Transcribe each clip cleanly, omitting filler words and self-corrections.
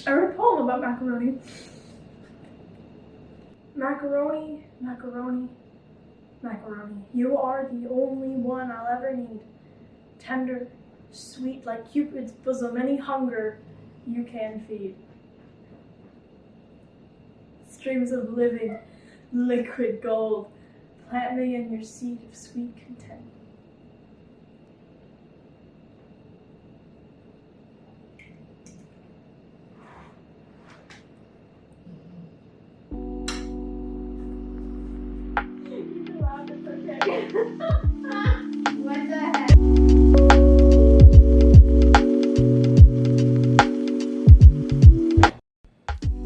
I wrote a poem about macaroni. Macaroni, macaroni, macaroni. You are the only one I'll ever need. Tender, sweet like Cupid's bosom, any hunger you can feed. Streams of living, liquid gold, plant me in your seed of sweet content. What the heck?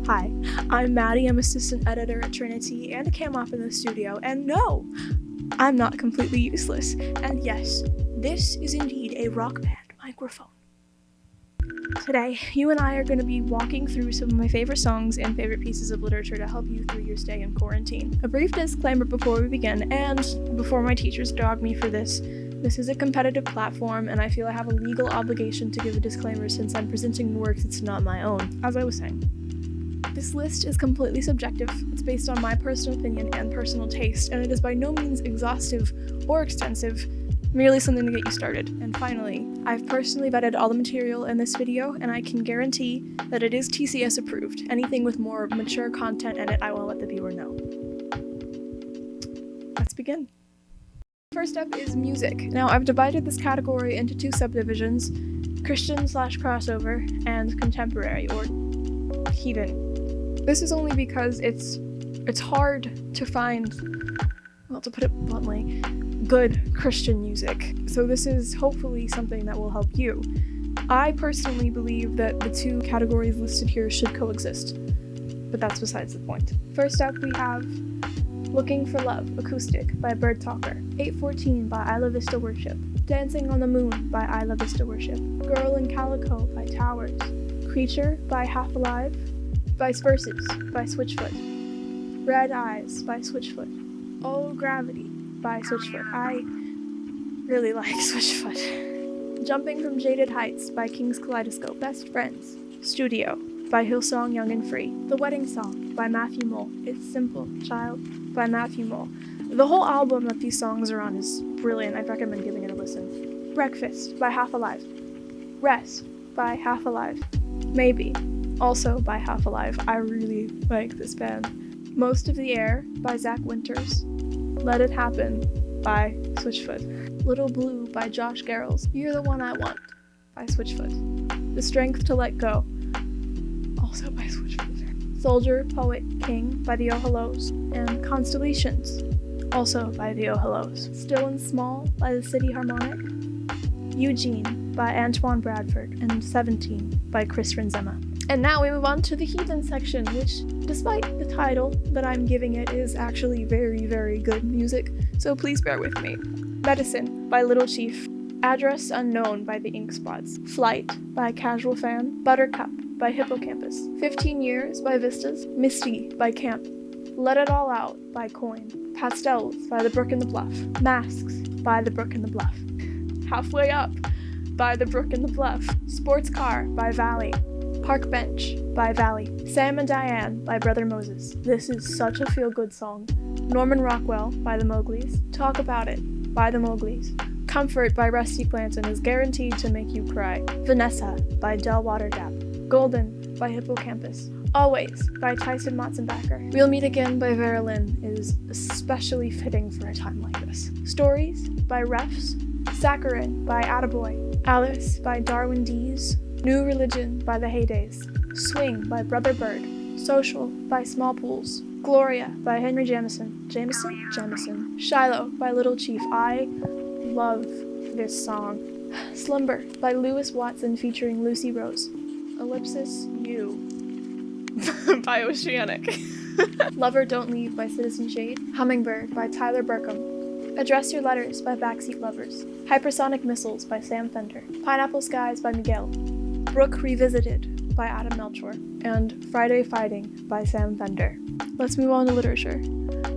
Hi, I'm Maddie. I'm assistant editor at Trinity and a cam op in the studio. And no, I'm not completely useless. And yes, this is indeed a rock band microphone. Today, you and I are going to be walking through some of my favorite songs and favorite pieces of literature to help you through your stay in quarantine. A brief disclaimer before we begin, and before my teachers dog me for this. This is a competitive platform, and I feel I have a legal obligation to give a disclaimer since I'm presenting works that's not my own, as I was saying. This list is completely subjective. It's based on my personal opinion and personal taste, and it is by no means exhaustive or extensive, merely something to get you started. And finally, I've personally vetted all the material in this video, and I can guarantee that it is TCS approved. Anything with more mature content in it, I will let the viewer know. Let's begin. First up is music. Now, I've divided this category into two subdivisions, Christian/crossover and contemporary, or heathen. This is only because it's hard to find, well, to put it bluntly, good Christian music. So this is hopefully something that will help you. I personally believe that the two categories listed here should coexist, but that's besides the point. First up, we have Looking for Love, acoustic, by Bird Talker, 814 by Isla Vista Worship, Dancing on the Moon by Isla Vista Worship, Girl in Calico by Towers, Creature by Half Alive, Vice Verses by Switchfoot, Red Eyes by Switchfoot, Oh Gravity by Switchfoot. I really like Switchfoot. Jumping from Jaded Heights by King's Kaleidoscope, Best Friends, Studio by Hillsong Young and Free, The Wedding Song by Matthew Mole, It's Simple, Child by Matthew Mole. The whole album that these songs are on is brilliant. I'd recommend giving it a listen. Breakfast by Half Alive, Rest by Half Alive, Maybe, also by Half Alive. I really like this band. Most of the Air by Zach Winters, Let It Happen by Switchfoot, Little Blue by Josh Garrels, You're the One I Want by Switchfoot, The Strength to Let Go, also by Switchfoot, Soldier, Poet, King by the Oh Hellos, and Constellations, also by the Oh Hellos, Still and Small by the City Harmonic, Eugene by Antoine Bradford, and 17 by Chris Renzema. And now we move on to the heathen section, which, despite the title that I'm giving it, is actually very, very good music, so please bear with me. Medicine by Little Chief, Address Unknown by the Ink Spots, Flight by Casual Fan, Buttercup by Hippocampus, 15 Years by Vistas, Misty by Camp, Let It All Out by Coin, Pastels by The Brook and the Bluff, Masks by The Brook and the Bluff, Halfway Up by The Brook and the Bluff, Sports Car by Valley, Park Bench by Valley, Sam and Diane by Brother Moses. This is such a feel-good song. Norman Rockwell by the Mowglis, Talk About It by the Mowglis, Comfort by Rusty Planton is guaranteed to make you cry, Vanessa by Del Waterdap, Golden by Hippocampus, Always by Tyson Matzenbacher, We'll Meet Again by Vera Lynn is especially fitting for a time like this, Stories by Refs, Saccharin by Attaboy, Alice by Darwin Dees, New Religion by The Heydays, Swing by Brother Bird, Social by Small Pools, Gloria by Henry Jamison. Shiloh by Little Chief. I love this song. Slumber by Lewis Watson featuring Lucy Rose. Ellipsis U by Oceanic. Lover Don't Leave by Citizen Shade. Hummingbird by Tyler Burkham. Address Your Letters by Backseat Lovers. Hypersonic Missiles by Sam Fender. Pineapple Skies by Miguel. Brook Revisited by Adam Melchor. And Friday Fighting by Sam Fender. Let's move on to literature.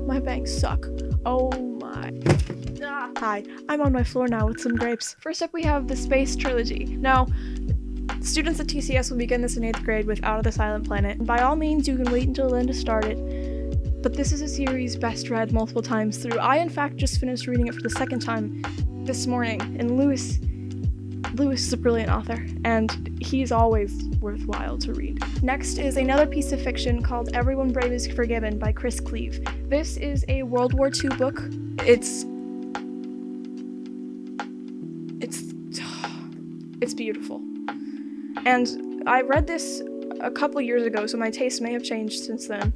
My bangs suck. Oh my. Hi, I'm on my floor now with some grapes. First up we have the Space Trilogy. Now, students at TCS will begin this in 8th grade with Out of the Silent Planet. And by all means, you can wait until then to start it. But this is a series best read multiple times through. I, in fact, just finished reading it for the second time this morning. And Lewis is a brilliant author, and he's always worthwhile to read. Next is another piece of fiction called Everyone Brave is Forgiven by Chris Cleave. This is a World War II book. It's beautiful. And I read this a couple years ago, so my taste may have changed since then.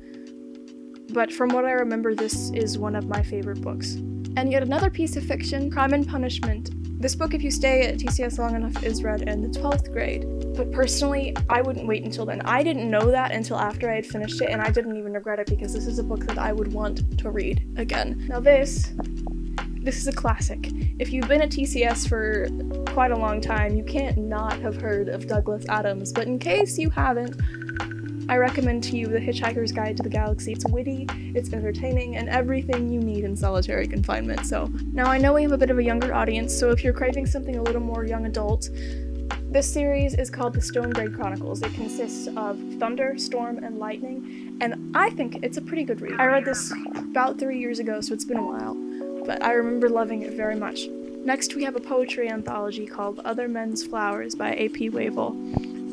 But from what I remember, this is one of my favorite books. And yet another piece of fiction, Crime and Punishment. This book, if you stay at TCS long enough, is read in the 12th grade. But personally, I wouldn't wait until then. I didn't know that until after I had finished it, and I didn't even regret it because this is a book that I would want to read again. Now this is a classic. If you've been at TCS for quite a long time, you can't not have heard of Douglas Adams, but in case you haven't, I recommend to you The Hitchhiker's Guide to the Galaxy. It's witty, it's entertaining, and everything you need in solitary confinement. So, now I know we have a bit of a younger audience, so if you're craving something a little more young adult, this series is called The Stonegrade Chronicles. It consists of thunder, storm, and lightning, and I think it's a pretty good read. I read this about 3 years ago, so it's been a while, but I remember loving it very much. Next, we have a poetry anthology called Other Men's Flowers by A.P. Wavell.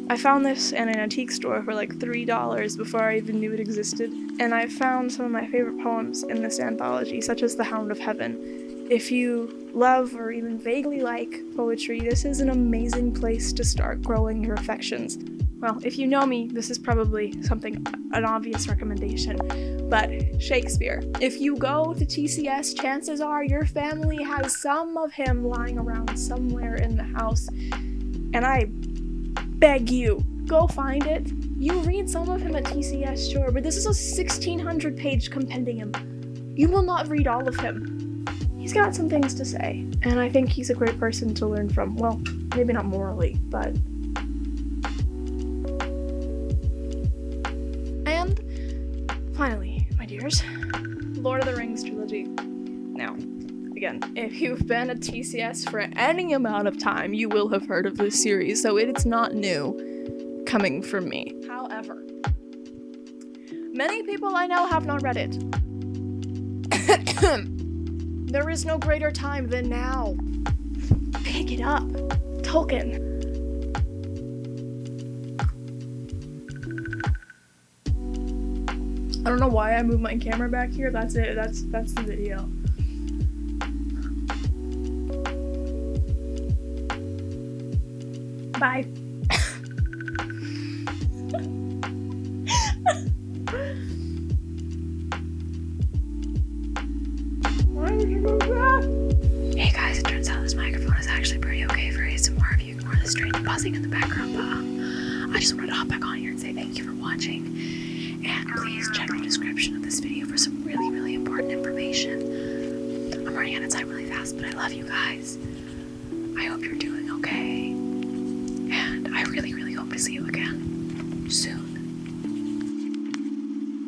I found this in an antique store for like $3 before I even knew it existed, and I found some of my favorite poems in this anthology, such as The Hound of Heaven. If you love or even vaguely like poetry, this is an amazing place to start growing your affections. Well, if you know me, this is probably an obvious recommendation, but Shakespeare. If you go to TCS, chances are your family has some of him lying around somewhere in the house, and I beg you, go find it. You read some of him at TCS, sure, but this is a 1,600-page compendium. You will not read all of him. He's got some things to say, and I think he's a great person to learn from. Well, maybe not morally, but... And, finally, my dears, Lord of the Rings trilogy. Now, again, if you've been at TCS for any amount of time, you will have heard of this series, so it's not new coming from me. However, many people I know have not read it. There is no greater time than now. Pick it up. Tolkien. I don't know why I moved my camera back here. That's it. That's the video. Bye. Hey guys, it turns out this microphone is actually pretty okay for ASMR if you ignore the strange buzzing in the background, but I just wanted to hop back on here and say thank you for watching, and please check the description of this video for some really, really important information. I'm running out of time really fast, but I love you guys. I hope you're doing okay, and I really, really hope to see you again soon.